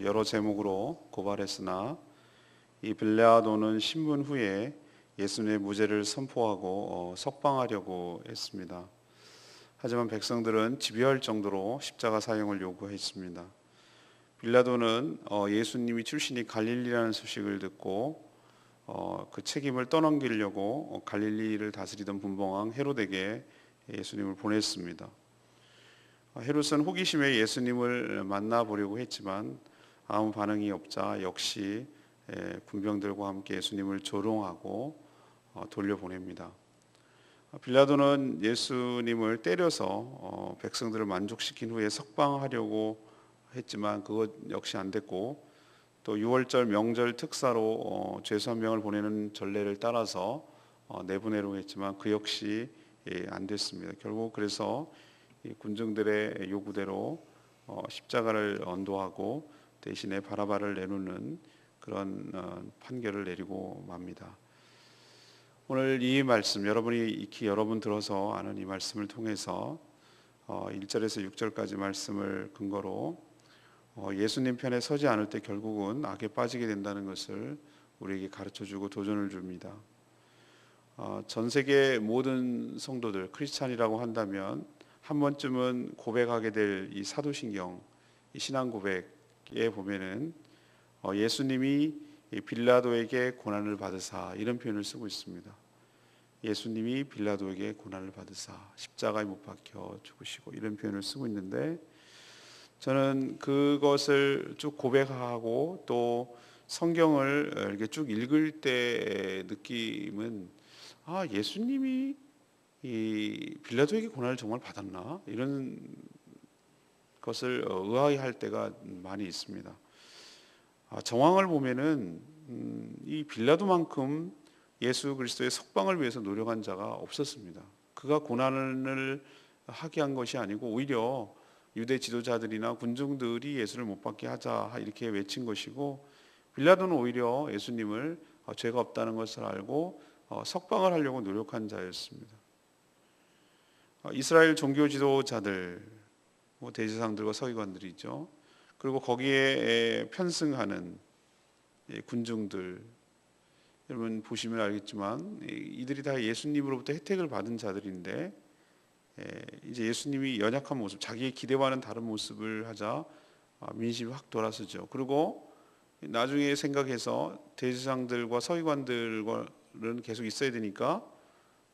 여러 제목으로 고발했으나 이 빌라도는 신문 후에 예수님의 무죄를 선포하고 석방하려고 했습니다. 하지만 백성들은 집요할 정도로 십자가 사형을 요구했습니다. 빌라도는 예수님이 출신이 갈릴리라는 소식을 듣고 그 책임을 떠넘기려고 갈릴리를 다스리던 분봉왕 헤롯에게 예수님을 보냈습니다. 헤롯은 호기심에 예수님을 만나보려고 했지만 아무 반응이 없자 역시 군병들과 함께 예수님을 조롱하고 돌려보냅니다. 빌라도는 예수님을 때려서 백성들을 만족시킨 후에 석방하려고 했지만 그것 역시 안 됐고, 또 6월절 명절 특사로 죄수 한 명을 보내는 전례를 따라서 내보내려고 했지만 그 역시 안 됐습니다. 결국 그래서 군중들의 요구대로 십자가를 언도하고 대신에 바라바를 내놓는 그런 판결을 내리고 맙니다. 오늘 이 말씀, 여러분이 익히 여러 번 들어서 아는 이 말씀을 통해서 1절에서 6절까지 말씀을 근거로 예수님 편에 서지 않을 때 결국은 악에 빠지게 된다는 것을 우리에게 가르쳐주고 도전을 줍니다. 전 세계 모든 성도들, 크리스찬이라고 한다면 한 번쯤은 고백하게 될 이 사도신경, 이 신앙 고백에 보면은 예수님이 빌라도에게 고난을 받으사, 이런 표현을 쓰고 있습니다. 예수님이 빌라도에게 고난을 받으사 십자가에 못 박혀 죽으시고, 이런 표현을 쓰고 있는데, 저는 그것을 쭉 고백하고 또 성경을 이렇게 쭉 읽을 때 느낌은, 예수님이 이 빌라도에게 고난을 정말 받았나? 이런 것을 의아해할 때가 많이 있습니다. 정황을 보면은 이 빌라도만큼 예수 그리스도의 석방을 위해서 노력한 자가 없었습니다. 그가 고난을 하게 한 것이 아니고 오히려 유대 지도자들이나 군중들이 예수를 못 받게 하자 이렇게 외친 것이고, 빌라도는 오히려 예수님을 죄가 없다는 것을 알고 석방을 하려고 노력한 자였습니다. 이스라엘 종교 지도자들, 대제사장들과 서기관들이죠. 그리고 거기에 편승하는 군중들, 여러분 보시면 알겠지만 이들이 다 예수님으로부터 혜택을 받은 자들인데, 이제 예수님이 연약한 모습, 자기의 기대와는 다른 모습을 하자 민심이 확 돌아서죠. 그리고 나중에 생각해서 대제사장들과 서기관들은 계속 있어야 되니까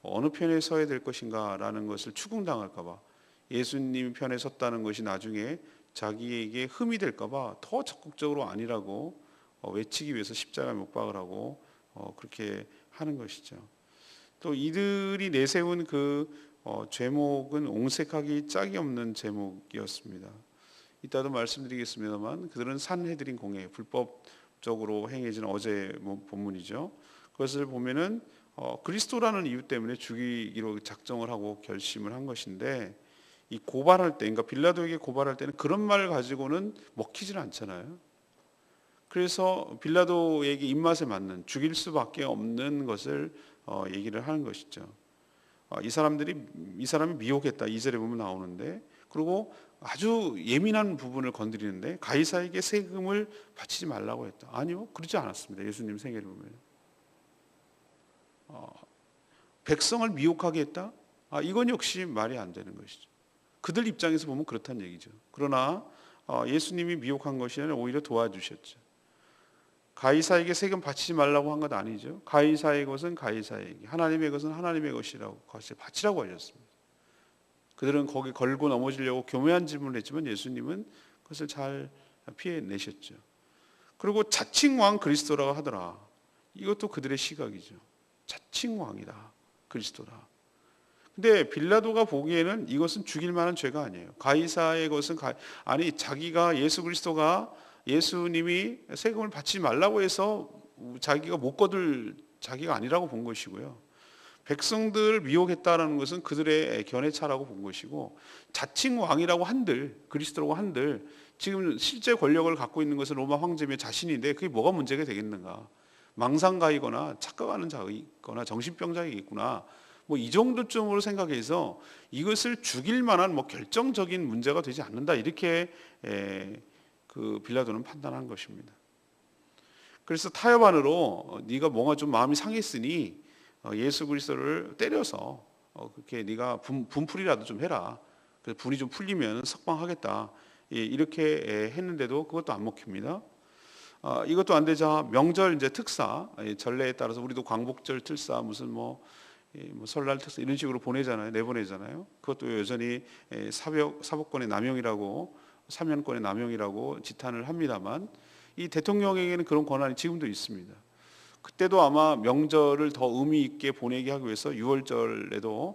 어느 편에 서야 될 것인가라는 것을 추궁당할까 봐, 예수님 편에 섰다는 것이 나중에 자기에게 흠이 될까 봐 더 적극적으로 아니라고 외치기 위해서 십자가에 못 박을 하고 그렇게 하는 것이죠. 또 이들이 내세운 그 제목은 옹색하기 짝이 없는 제목이었습니다. 이따도 말씀드리겠습니다만 그들은 산헤드린 공회, 불법적으로 행해진 어제 본문이죠. 그것을 보면은 그리스도라는 이유 때문에 죽이기로 작정을 하고 결심을 한 것인데, 이 고발할 때, 그러니까 빌라도에게 고발할 때는 그런 말을 가지고는 먹히질 않잖아요. 그래서 빌라도에게 입맛에 맞는, 죽일 수밖에 없는 것을 얘기를 하는 것이죠. 이 사람이 미혹했다, 2절에 보면 나오는데, 그리고 아주 예민한 부분을 건드리는데 가이사에게 세금을 바치지 말라고 했다. 아니요, 그러지 않았습니다. 예수님 생애를 보면 백성을 미혹하게 했다? 이건 역시 말이 안 되는 것이죠. 그들 입장에서 보면 그렇다는 얘기죠. 그러나 예수님이 미혹한 것이 아니라 오히려 도와주셨죠. 가이사에게 세금 바치지 말라고 한 것 아니죠. 가이사의 것은 가이사에게, 하나님의 것은 하나님의 것이라고 바치라고 하셨습니다. 그들은 거기 걸고 넘어지려고 교묘한 질문을 했지만 예수님은 그것을 잘 피해내셨죠. 그리고 자칭 왕 그리스도라고 하더라. 이것도 그들의 시각이죠. 자칭 왕이다, 그리스도다. 근데 빌라도가 보기에는 이것은 죽일 만한 죄가 아니에요. 가이사의 것은 자기가 예수 그리스도가, 예수님이 세금을 바치지 말라고 해서 자기가 못 거둘 자기가 아니라고 본 것이고요. 백성들을 미혹했다라는 것은 그들의 견해차라고 본 것이고, 자칭 왕이라고 한들, 그리스도라고 한들 지금 실제 권력을 갖고 있는 것은 로마 황제며 자신인데 그게 뭐가 문제가 되겠는가? 망상가이거나 착각하는 자이거나 정신병자이겠구나, 이 정도쯤으로 생각해서 이것을 죽일 만한 결정적인 문제가 되지 않는다, 이렇게 그 빌라도는 판단한 것입니다. 그래서 타협 안으로 네가 뭔가 좀 마음이 상했으니 예수 그리스도를 때려서 그렇게 네가 분풀이라도 좀 해라. 그래서 분이 좀 풀리면 석방하겠다. 이렇게 했는데도 그것도 안 먹힙니다. 이것도 안 되자 명절 이제 특사 전례에 따라서 우리도 광복절 특사 무슨 뭐 설날 특사 이런 식으로 보내잖아요. 내보내잖아요. 그것도 여전히 사법권의 남용이라고 사면권의 남용이라고 지탄을 합니다만 이 대통령에게는 그런 권한이 지금도 있습니다. 그때도 아마 명절을 더 의미 있게 보내게 하기 위해서 6월절에도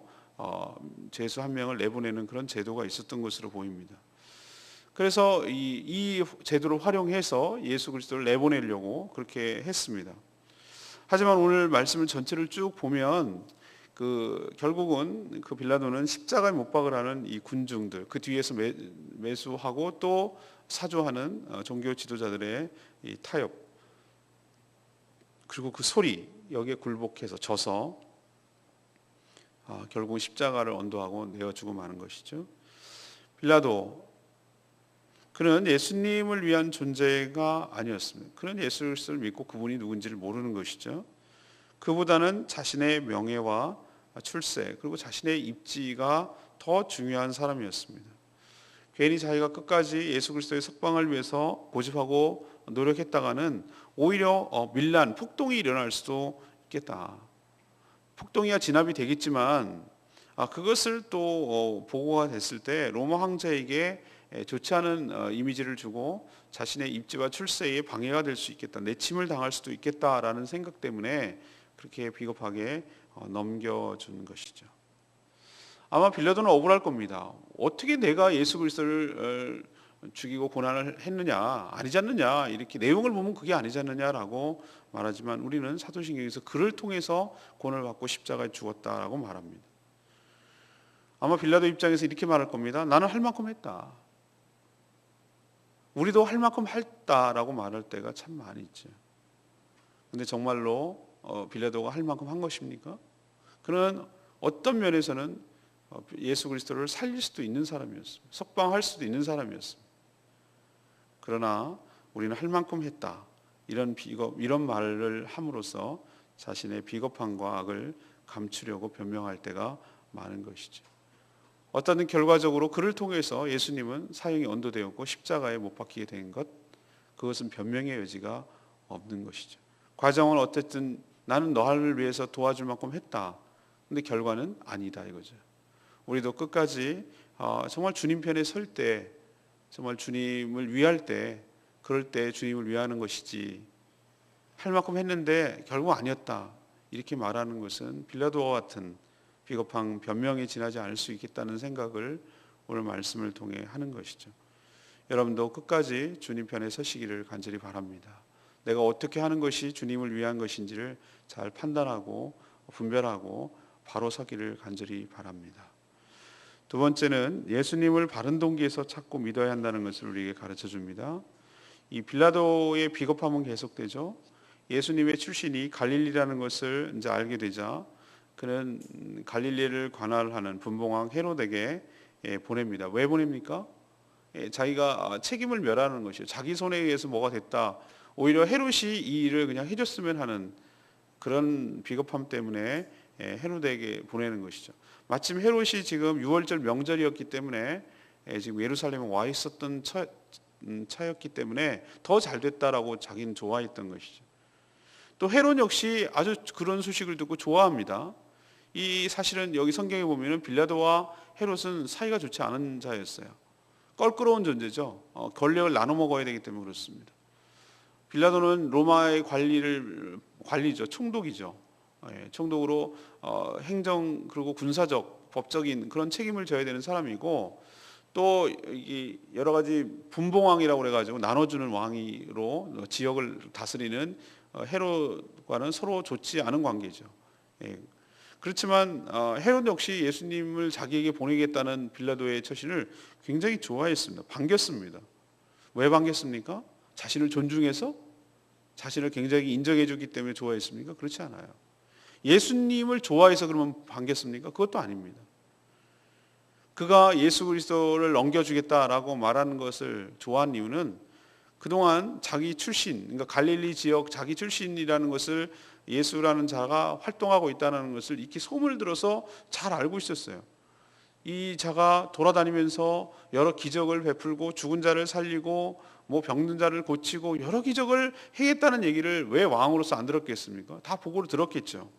죄수 한 명을 내보내는 그런 제도가 있었던 것으로 보입니다. 그래서 이 제도를 활용해서 예수 그리스도를 내보내려고 그렇게 했습니다. 하지만 오늘 말씀을 전체를 쭉 보면 결국은 그 빌라도는 십자가에 못 박으라는 이 군중들 그 뒤에서 매수하고 또 사주하는 종교 지도자들의 이 타협 그리고 그 소리 여기에 굴복해서 져서 결국 십자가를 언도하고 내어주고 마는 것이죠. 빌라도 그는 예수님을 위한 존재가 아니었습니다. 그는 예수 그리스도를 믿고 그분이 누군지를 모르는 것이죠. 그보다는 자신의 명예와 출세 그리고 자신의 입지가 더 중요한 사람이었습니다. 괜히 자기가 끝까지 예수 그리스도의 석방을 위해서 고집하고 노력했다가는 오히려 밀란, 폭동이 일어날 수도 있겠다. 폭동이야 진압이 되겠지만 그것을 또 보고가 됐을 때 로마 황제에게 좋지 않은 이미지를 주고 자신의 입지와 출세에 방해가 될 수 있겠다. 내침을 당할 수도 있겠다라는 생각 때문에 그렇게 비겁하게 넘겨준 것이죠. 아마 빌라도는 억울할 겁니다. 어떻게 내가 예수 그리스도를 죽이고 고난을 했느냐, 아니지 않느냐, 이렇게 내용을 보면 그게 아니지 않느냐라고 말하지만 우리는 사도신경에서 그를 통해서 고난을 받고 십자가에 죽었다라고 말합니다. 아마 빌라도 입장에서 이렇게 말할 겁니다. 나는 할 만큼 했다. 우리도 할 만큼 했다라고 말할 때가 참 많이 있죠. 근데 정말로 빌라도가 할 만큼 한 것입니까? 그는 어떤 면에서는 예수 그리스도를 살릴 수도 있는 사람이었습니다. 석방할 수도 있는 사람이었습니다. 그러나 우리는 할 만큼 했다. 이런 말을 함으로써 자신의 비겁함과 악을 감추려고 변명할 때가 많은 것이죠. 어떤 결과적으로 그를 통해서 예수님은 사형이 언도되었고 십자가에 못 박히게 된 것, 그것은 변명의 여지가 없는 것이죠. 과정은 어쨌든 나는 너를 위해서 도와줄 만큼 했다. 근데 결과는 아니다 이거죠. 우리도 끝까지 정말 주님 편에 설 때, 정말 주님을 위할 때, 그럴 때 주님을 위하는 것이지 할 만큼 했는데 결국 아니었다 이렇게 말하는 것은 빌라도와 같은 비겁한 변명에 지나지 않을 수 있겠다는 생각을 오늘 말씀을 통해 하는 것이죠. 여러분도 끝까지 주님 편에 서시기를 간절히 바랍니다. 내가 어떻게 하는 것이 주님을 위한 것인지를 잘 판단하고 분별하고 바로 서기를 간절히 바랍니다. 두 번째는 예수님을 바른 동기에서 찾고 믿어야 한다는 것을 우리에게 가르쳐 줍니다. 이 빌라도의 비겁함은 계속되죠. 예수님의 출신이 갈릴리라는 것을 이제 알게 되자 그는 갈릴리를 관할하는 분봉왕 헤롯에게 보냅니다. 왜 보냅니까? 자기가 책임을 멸하는 것이에요. 자기 손에 의해서 뭐가 됐다. 오히려 헤롯이 이 일을 그냥 해줬으면 하는 그런 비겁함 때문에 헤롯에게 보내는 것이죠. 마침 헤롯이 지금 6월절 명절이었기 때문에 지금 예루살렘에 와 있었던 차였기 때문에 더 잘 됐다라고 자기는 좋아했던 것이죠. 또 헤롯 역시 아주 그런 소식을 듣고 좋아합니다. 이 사실은 여기 성경에 보면은 빌라도와 헤롯은 사이가 좋지 않은 자였어요. 껄끄러운 존재죠. 권력을 나눠 먹어야 되기 때문에 그렇습니다. 빌라도는 로마의 관리죠. 총독이죠. 총독으로 행정 그리고 군사적 법적인 그런 책임을 져야 되는 사람이고 또 여러 가지 분봉왕이라고 그래가지고 나눠주는 왕으로 지역을 다스리는 헤롯과는 서로 좋지 않은 관계죠. 그렇지만 헤롯 역시 예수님을 자기에게 보내겠다는 빌라도의 처신을 굉장히 좋아했습니다. 반겼습니다. 왜 반겼습니까? 자신을 존중해서 자신을 굉장히 인정해 주기 때문에 좋아했습니까? 그렇지 않아요. 예수님을 좋아해서 그러면 반겼습니까? 그것도 아닙니다. 그가 예수 그리스도를 넘겨주겠다라고 말하는 것을 좋아한 이유는 그동안 자기 출신, 그러니까 갈릴리 지역 자기 출신이라는 것을 예수라는 자가 활동하고 있다는 것을 익히 소문을 들어서 잘 알고 있었어요. 이 자가 돌아다니면서 여러 기적을 베풀고 죽은 자를 살리고 뭐 병든 자를 고치고 여러 기적을 행했다는 얘기를 왜 왕으로서 안 들었겠습니까? 다 보고를 들었겠죠.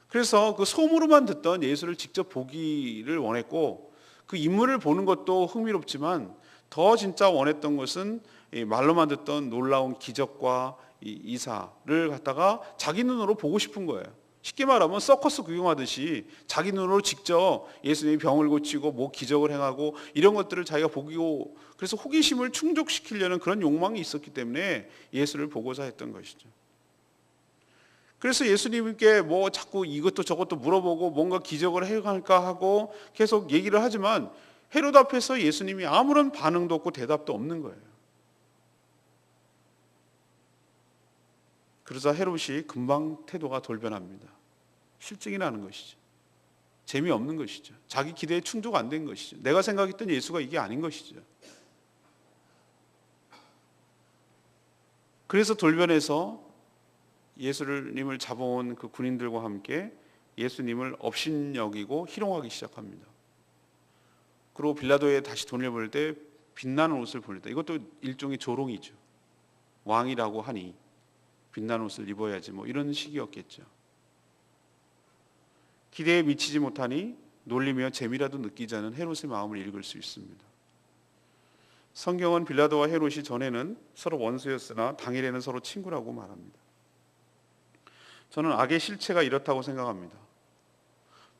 그래서 그 소문으로만 듣던 예수를 직접 보기를 원했고, 그 인물을 보는 것도 흥미롭지만 더 진짜 원했던 것은 이 말로만 듣던 놀라운 기적과 이 이사를 갖다가 자기 눈으로 보고 싶은 거예요. 쉽게 말하면 서커스 구경하듯이 자기 눈으로 직접 예수님이 병을 고치고 뭐 기적을 행하고 이런 것들을 자기가 보고, 그래서 호기심을 충족시키려는 그런 욕망이 있었기 때문에 예수를 보고자 했던 것이죠. 그래서 예수님께 뭐 자꾸 이것도 저것도 물어보고 뭔가 기적을 행할까 하고 계속 얘기를 하지만 헤롯 앞에서 예수님이 아무런 반응도 없고 대답도 없는 거예요. 그러자 헤롯이 금방 태도가 돌변합니다. 실증이 나는 것이죠. 재미없는 것이죠. 자기 기대에 충족 안 된 것이죠. 내가 생각했던 예수가 이게 아닌 것이죠. 그래서 돌변해서 예수님을 잡아온 그 군인들과 함께 예수님을 업신여기고 희롱하기 시작합니다. 그리고 빌라도에 다시 돈을 벌 때 빛나는 옷을 보냈다. 이것도 일종의 조롱이죠. 왕이라고 하니 빛나는 옷을 입어야지 뭐 이런 식이었겠죠. 기대에 미치지 못하니 놀리며 재미라도 느끼지 않은 헤롯의 마음을 읽을 수 있습니다. 성경은 빌라도와 헤롯이 전에는 서로 원수였으나 당일에는 서로 친구라고 말합니다. 저는 악의 실체가 이렇다고 생각합니다.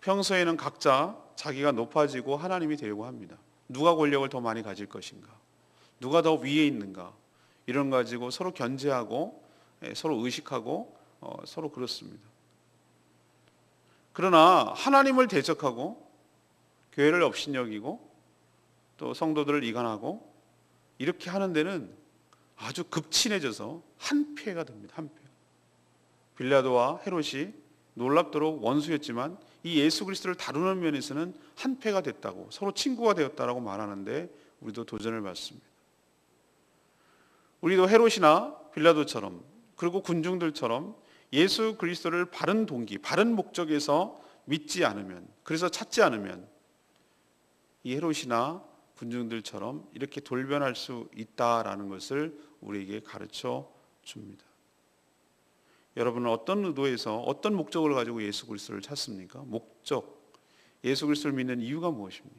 평소에는 각자 자기가 높아지고 하나님이 되려고 합니다. 누가 권력을 더 많이 가질 것인가, 누가 더 위에 있는가, 이런 거 가지고 서로 견제하고 서로 의식하고 서로 그렇습니다. 그러나 하나님을 대적하고 교회를 업신여기고 또 성도들을 이간하고 이렇게 하는 데는 아주 급친해져서 한패가 됩니다. 한패. 빌라도와 헤롯이 놀랍도록 원수였지만 이 예수 그리스도를 다루는 면에서는 한패가 됐다고, 서로 친구가 되었다라고 말하는데 우리도 도전을 받습니다. 우리도 헤롯이나 빌라도처럼 그리고 군중들처럼 예수 그리스도를 바른 동기, 바른 목적에서 믿지 않으면, 그래서 찾지 않으면 이 헤롯이나 군중들처럼 이렇게 돌변할 수 있다라는 것을 우리에게 가르쳐 줍니다. 여러분은 어떤 의도에서 어떤 목적을 가지고 예수 그리스도를 찾습니까? 목적, 예수 그리스도를 믿는 이유가 무엇입니까?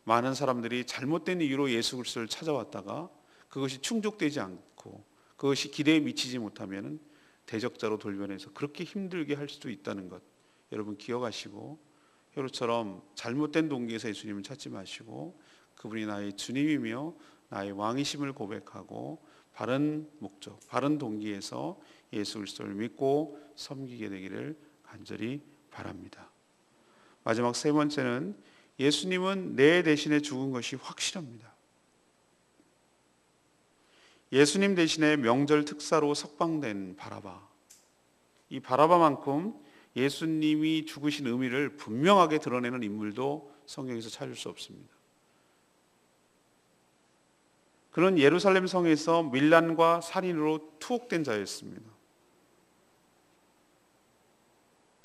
많은 사람들이 잘못된 이유로 예수 그리스도를 찾아왔다가 그것이 충족되지 않고 그것이 기대에 미치지 못하면 대적자로 돌변해서 그렇게 힘들게 할 수도 있다는 것, 여러분 기억하시고 헤롯처럼 잘못된 동기에서 예수님을 찾지 마시고 그분이 나의 주님이며 나의 왕이심을 고백하고 바른 목적, 바른 동기에서 예수 그리스도를 믿고 섬기게 되기를 간절히 바랍니다. 마지막 세 번째는 예수님은 내 대신에 죽은 것이 확실합니다. 예수님 대신에 명절 특사로 석방된 바라바, 이 바라바만큼 예수님이 죽으신 의미를 분명하게 드러내는 인물도 성경에서 찾을 수 없습니다. 그는 예루살렘 성에서 밀란과 살인으로 투옥된 자였습니다.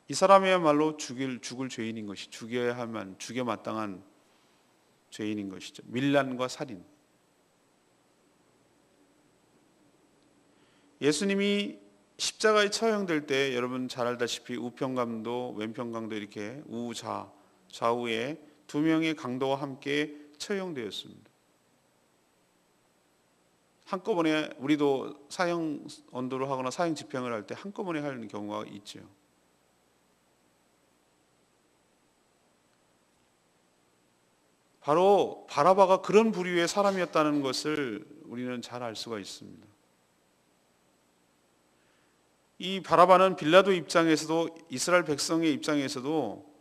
이 사람이야말로 죽을 죄인인 것이, 죽여야 할만, 죽여 마땅한 죄인인 것이죠. 밀란과 살인. 예수님이 십자가에 처형될 때 여러분 잘 알다시피 우편강도 왼편강도 이렇게 좌우에 두 명의 강도와 함께 처형되었습니다. 한꺼번에 우리도 사형 언도를 하거나 사형 집행을 할 때 한꺼번에 하는 경우가 있죠. 바로 바라바가 그런 부류의 사람이었다는 것을 우리는 잘 알 수가 있습니다. 이 바라바는 빌라도 입장에서도 이스라엘 백성의 입장에서도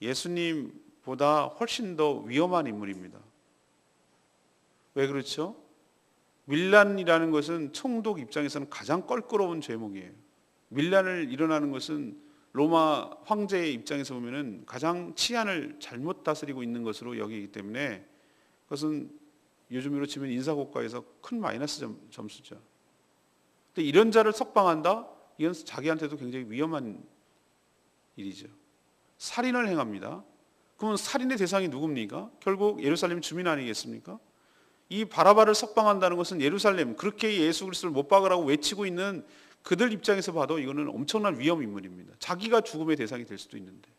예수님보다 훨씬 더 위험한 인물입니다. 왜 그렇죠? 밀란이라는 것은 총독 입장에서는 가장 껄끄러운 죄목이에요. 밀란을 일어나는 것은 로마 황제의 입장에서 보면은 가장 치안을 잘못 다스리고 있는 것으로 여기기 때문에 그것은 요즘으로 치면 인사고과에서 큰 마이너스 점수죠. 근데 이런 자를 석방한다? 이건 자기한테도 굉장히 위험한 일이죠. 살인을 행합니다. 그러면 살인의 대상이 누굽니까? 결국 예루살렘 주민 아니겠습니까? 이 바라바를 석방한다는 것은 예루살렘, 그렇게 예수 그리스도를 못 박으라고 외치고 있는 그들 입장에서 봐도 이거는 엄청난 위험 인물입니다. 자기가 죽음의 대상이 될 수도 있는데,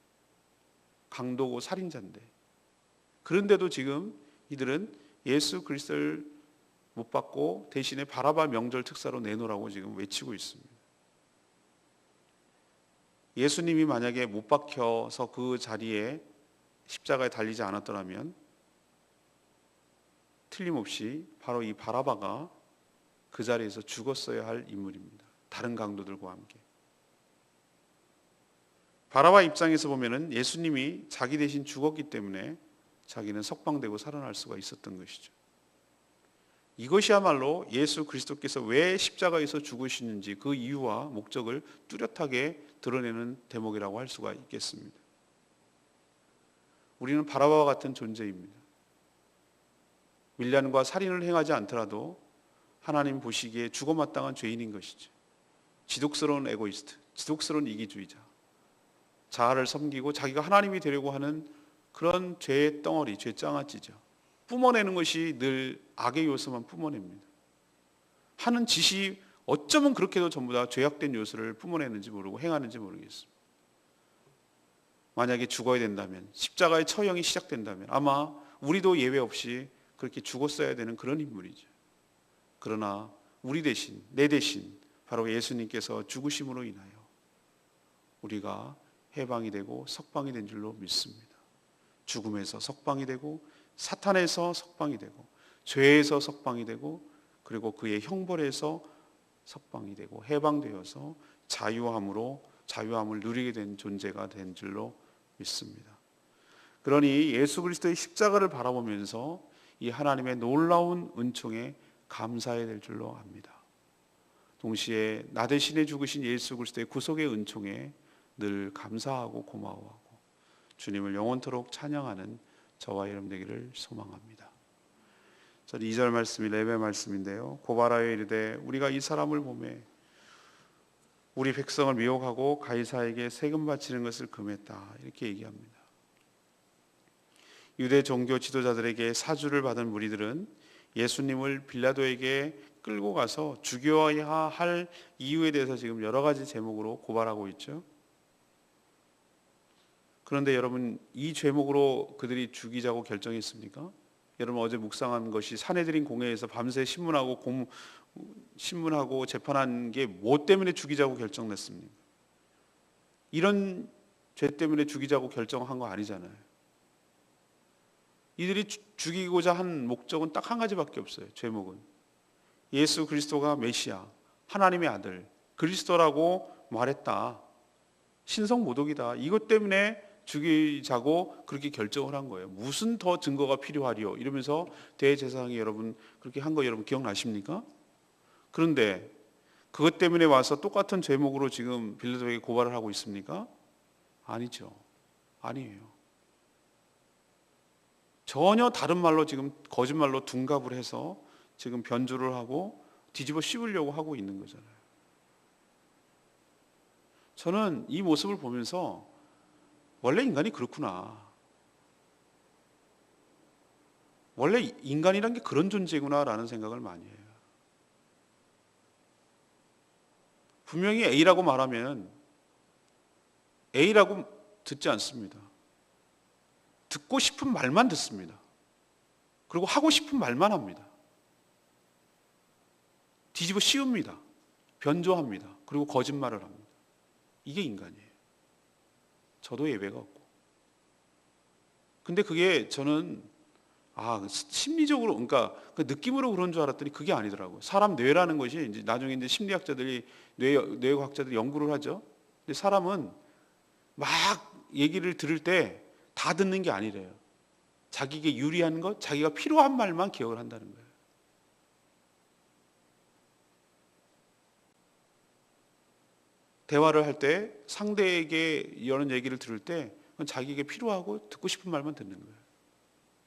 강도고 살인자인데, 그런데도 지금 이들은 예수 그리스도를 못 받고 대신에 바라바 명절 특사로 내놓으라고 지금 외치고 있습니다. 예수님이 만약에 못 박혀서 그 자리에 십자가에 달리지 않았더라면 틀림없이 바로 이 바라바가 그 자리에서 죽었어야 할 인물입니다. 다른 강도들과 함께. 바라바 입장에서 보면은 예수님이 자기 대신 죽었기 때문에 자기는 석방되고 살아날 수가 있었던 것이죠. 이것이야말로 예수 그리스도께서 왜 십자가에서 죽으시는지 그 이유와 목적을 뚜렷하게 드러내는 대목이라고 할 수가 있겠습니다. 우리는 바라바와 같은 존재입니다. 밀련과 살인을 행하지 않더라도 하나님 보시기에 죽어마땅한 죄인인 것이죠. 지독스러운 에고이스트, 지독스러운 이기주의자, 자아를 섬기고 자기가 하나님이 되려고 하는 그런 죄의 덩어리, 죄 장아찌죠. 뿜어내는 것이 늘 악의 요소만 뿜어냅니다. 하는 짓이 어쩌면 그렇게도 전부 다 죄악된 요소를 뿜어내는지 모르고 행하는지 모르겠습니다. 만약에 죽어야 된다면, 십자가의 처형이 시작된다면 아마 우리도 예외 없이 그렇게 죽었어야 되는 그런 인물이죠. 그러나 우리 대신, 내 대신 바로 예수님께서 죽으심으로 인하여 우리가 해방이 되고 석방이 된 줄로 믿습니다. 죽음에서 석방이 되고 사탄에서 석방이 되고 죄에서 석방이 되고 그리고 그의 형벌에서 석방이 되고 해방되어서 자유함을 누리게 된 존재가 된 줄로 믿습니다. 그러니 예수 그리스도의 십자가를 바라보면서 이 하나님의 놀라운 은총에 감사해야 될 줄로 압니다. 동시에 나 대신에 죽으신 예수 그리스도의 구속의 은총에 늘 감사하고 고마워하고 주님을 영원토록 찬양하는 저와 여러분 되기를 소망합니다. 저는 2절 말씀이 레위의 말씀인데요. 고발하여 이르되 우리가 이 사람을 보매 우리 백성을 미혹하고 가이사에게 세금 바치는 것을 금했다. 이렇게 얘기합니다. 유대 종교 지도자들에게 사주를 받은 무리들은 예수님을 빌라도에게 끌고 가서 죽여야 할 이유에 대해서 지금 여러 가지 제목으로 고발하고 있죠. 그런데 여러분, 이 제목으로 그들이 죽이자고 결정했습니까? 여러분, 어제 묵상한 것이 사내들인 공회에서 밤새 신문하고 재판한 게 뭐 때문에 죽이자고 결정냈습니까? 이런 죄 때문에 죽이자고 결정한 거 아니잖아요. 이들이 죽이고자 한 목적은 딱 한 가지밖에 없어요. 제목은 예수 그리스도가 메시아, 하나님의 아들, 그리스도라고 말했다. 신성모독이다. 이것 때문에 죽이자고 그렇게 결정을 한 거예요. 무슨 더 증거가 필요하리요? 이러면서 대제사장이 여러분 그렇게 한 거 여러분 기억나십니까? 그런데 그것 때문에 와서 똑같은 제목으로 지금 빌라도에게 고발을 하고 있습니까? 아니죠. 아니에요. 전혀 다른 말로 지금 거짓말로 둔갑을 해서 지금 변주를 하고 뒤집어 씌우려고 하고 있는 거잖아요. 저는 이 모습을 보면서 원래 인간이 그렇구나. 원래 인간이란 게 그런 존재구나라는 생각을 많이 해요. 분명히 A라고 말하면 A라고 듣지 않습니다. 듣고 싶은 말만 듣습니다. 그리고 하고 싶은 말만 합니다. 뒤집어 씌웁니다. 변조합니다. 그리고 거짓말을 합니다. 이게 인간이에요. 저도 예외가 없고. 근데 그게 저는 심리적으로, 그러니까 그 느낌으로 그런 줄 알았더니 그게 아니더라고요. 사람 뇌라는 것이 이제 나중에 이제 심리학자들이 뇌과학자들이 연구를 하죠. 근데 사람은 막 얘기를 들을 때 다 듣는 게 아니래요. 자기에게 유리한 것, 자기가 필요한 말만 기억을 한다는 거예요. 대화를 할 때 상대에게 이런 얘기를 들을 때 자기에게 필요하고 듣고 싶은 말만 듣는 거예요.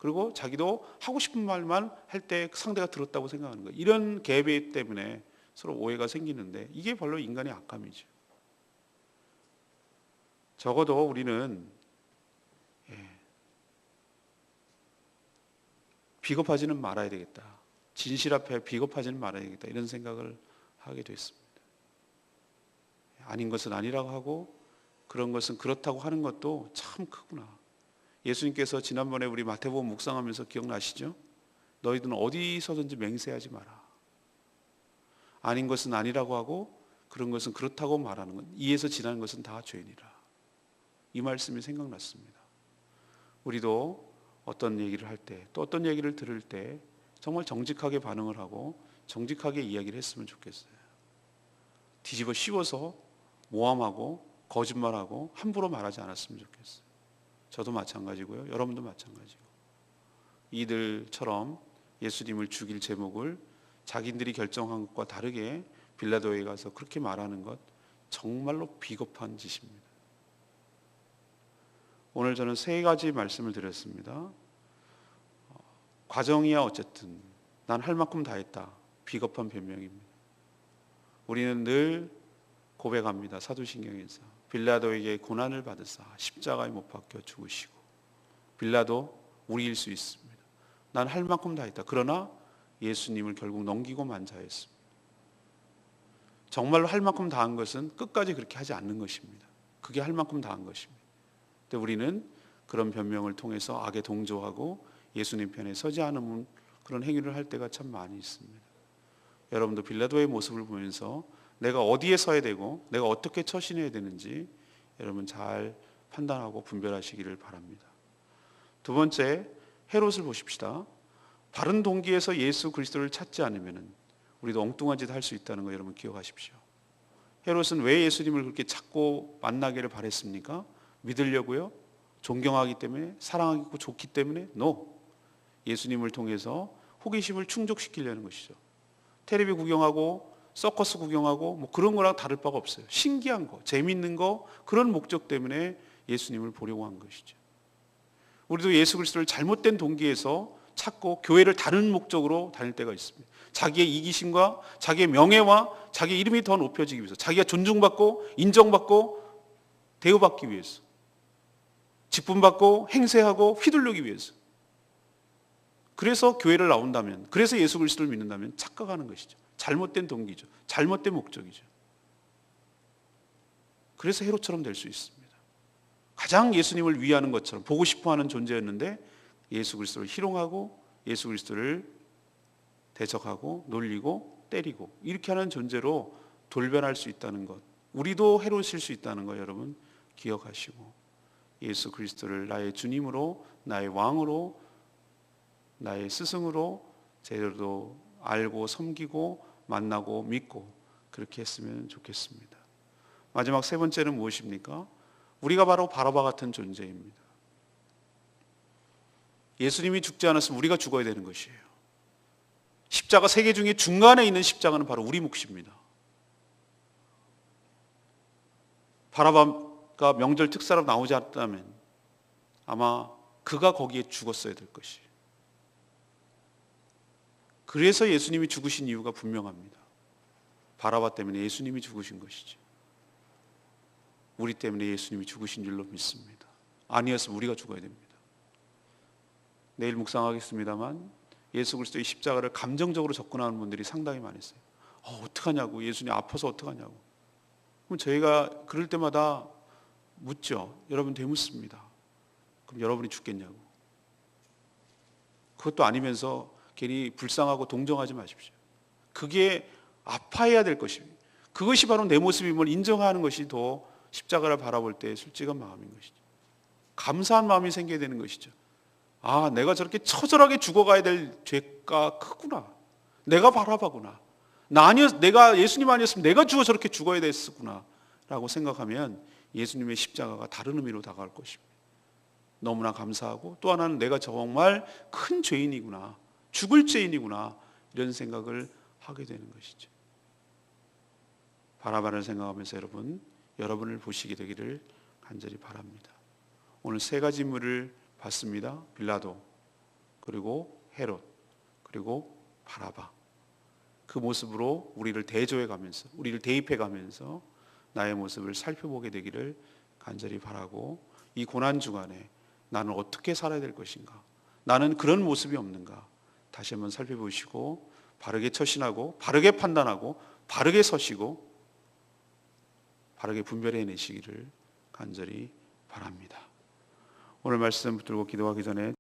그리고 자기도 하고 싶은 말만 할 때 상대가 들었다고 생각하는 거예요. 이런 갭 때문에 서로 오해가 생기는데 이게 바로 인간의 악함이죠. 적어도 우리는 비겁하지는 말아야 되겠다. 진실 앞에 비겁하지는 말아야 되겠다. 이런 생각을 하게 됐습니다. 아닌 것은 아니라고 하고 그런 것은 그렇다고 하는 것도 참 크구나. 예수님께서 지난번에 우리 마태복음 묵상하면서 기억나시죠? 너희들은 어디서든지 맹세하지 마라. 아닌 것은 아니라고 하고 그런 것은 그렇다고 말하는 것, 이에서 지나는 것은 다 죄니라. 이 말씀이 생각났습니다. 우리도 어떤 얘기를 할 때, 또 어떤 얘기를 들을 때 정말 정직하게 반응을 하고 정직하게 이야기를 했으면 좋겠어요. 뒤집어 씌워서 모함하고 거짓말하고 함부로 말하지 않았으면 좋겠어요. 저도 마찬가지고요. 여러분도 마찬가지고. 이들처럼 예수님을 죽일 제목을 자기들이 결정한 것과 다르게 빌라도에 가서 그렇게 말하는 것 정말로 비겁한 짓입니다. 오늘 저는 세 가지 말씀을 드렸습니다. 과정이야 어쨌든 난 할 만큼 다 했다. 비겁한 변명입니다. 우리는 늘 고백합니다. 사도신경에서 빌라도에게 고난을 받으사 십자가에 못 박혀 죽으시고, 빌라도 우리일 수 있습니다. 난 할 만큼 다 했다. 그러나 예수님을 결국 넘기고 만자했습니다. 정말로 할 만큼 다 한 것은 끝까지 그렇게 하지 않는 것입니다. 그게 할 만큼 다 한 것입니다. 근데 우리는 그런 변명을 통해서 악에 동조하고 예수님 편에 서지 않은 그런 행위를 할 때가 참 많이 있습니다. 여러분도 빌라도의 모습을 보면서 내가 어디에 서야 되고 내가 어떻게 처신해야 되는지 여러분 잘 판단하고 분별하시기를 바랍니다. 두 번째, 헤롯을 보십시다. 바른 동기에서 예수 그리스도를 찾지 않으면 우리도 엉뚱한 짓 할 수 있다는 거 여러분 기억하십시오. 헤롯은 왜 예수님을 그렇게 찾고 만나기를 바랬습니까? 믿으려고요? 존경하기 때문에? 사랑하고 좋기 때문에? No. 예수님을 통해서 호기심을 충족시키려는 것이죠. 텔레비 구경하고 서커스 구경하고 뭐 그런 거랑 다를 바가 없어요. 신기한 거, 재밌는 거, 그런 목적 때문에 예수님을 보려고 한 것이죠. 우리도 예수 그리스도를 잘못된 동기에서 찾고 교회를 다른 목적으로 다닐 때가 있습니다. 자기의 이기심과 자기의 명예와 자기의 이름이 더 높여지기 위해서, 자기가 존중받고 인정받고 대우받기 위해서, 직분받고 행세하고 휘둘르기 위해서, 그래서 교회를 나온다면, 그래서 예수 그리스도를 믿는다면 착각하는 것이죠. 잘못된 동기죠. 잘못된 목적이죠. 그래서 헤롯처럼 될 수 있습니다. 가장 예수님을 위하는 것처럼 보고 싶어하는 존재였는데 예수 그리스도를 희롱하고 예수 그리스도를 대적하고 놀리고 때리고 이렇게 하는 존재로 돌변할 수 있다는 것, 우리도 헤롯일 수 있다는 것 여러분 기억하시고, 예수 그리스도를 나의 주님으로, 나의 왕으로, 나의 스승으로 제대로 알고 섬기고 만나고 믿고 그렇게 했으면 좋겠습니다. 마지막 세 번째는 무엇입니까? 우리가 바로 바라바 같은 존재입니다. 예수님이 죽지 않았으면 우리가 죽어야 되는 것이에요. 십자가 세 개 중에 중간에 있는 십자가는 바로 우리 몫입니다. 바라바가 명절 특사로 나오지 않았다면 아마 그가 거기에 죽었어야 될 것이에요. 그래서 예수님이 죽으신 이유가 분명합니다. 바라바 때문에 예수님이 죽으신 것이죠. 우리 때문에 예수님이 죽으신 줄로 믿습니다. 아니었으면 우리가 죽어야 됩니다. 내일 묵상하겠습니다만 예수 그리스도의 십자가를 감정적으로 접근하는 분들이 상당히 많았어요. 어떡하냐고, 예수님 아파서 어떡하냐고. 그럼 저희가 그럴 때마다 묻죠. 여러분 되묻습니다. 그럼 여러분이 죽겠냐고. 그것도 아니면서 괜히 불쌍하고 동정하지 마십시오. 그게 아파해야 될 것입니다. 그것이 바로 내 모습임을 인정하는 것이 더 십자가를 바라볼 때 솔직한 마음인 것이죠. 감사한 마음이 생겨야 되는 것이죠. 아, 내가 저렇게 처절하게 죽어가야 될 죄가 크구나. 내가 바라바구나. 내가 예수님 아니었으면 내가 저렇게 죽어야 됐었구나 라고 생각하면 예수님의 십자가가 다른 의미로 다가올 것입니다. 너무나 감사하고, 또 하나는 내가 정말 큰 죄인이구나, 죽을 죄인이구나, 이런 생각을 하게 되는 것이죠. 바라바를 생각하면서 여러분을 보시게 되기를 간절히 바랍니다. 오늘 세 가지 인물을 봤습니다. 빌라도, 그리고 헤롯, 그리고 바라바, 그 모습으로 우리를 대조해 가면서, 우리를 대입해 가면서 나의 모습을 살펴보게 되기를 간절히 바라고, 이 고난 주간에 나는 어떻게 살아야 될 것인가, 나는 그런 모습이 없는가 다시 한번 살펴보시고 바르게 처신하고 바르게 판단하고 바르게 서시고 바르게 분별해 내시기를 간절히 바랍니다. 오늘 말씀 붙들고 기도하기 전에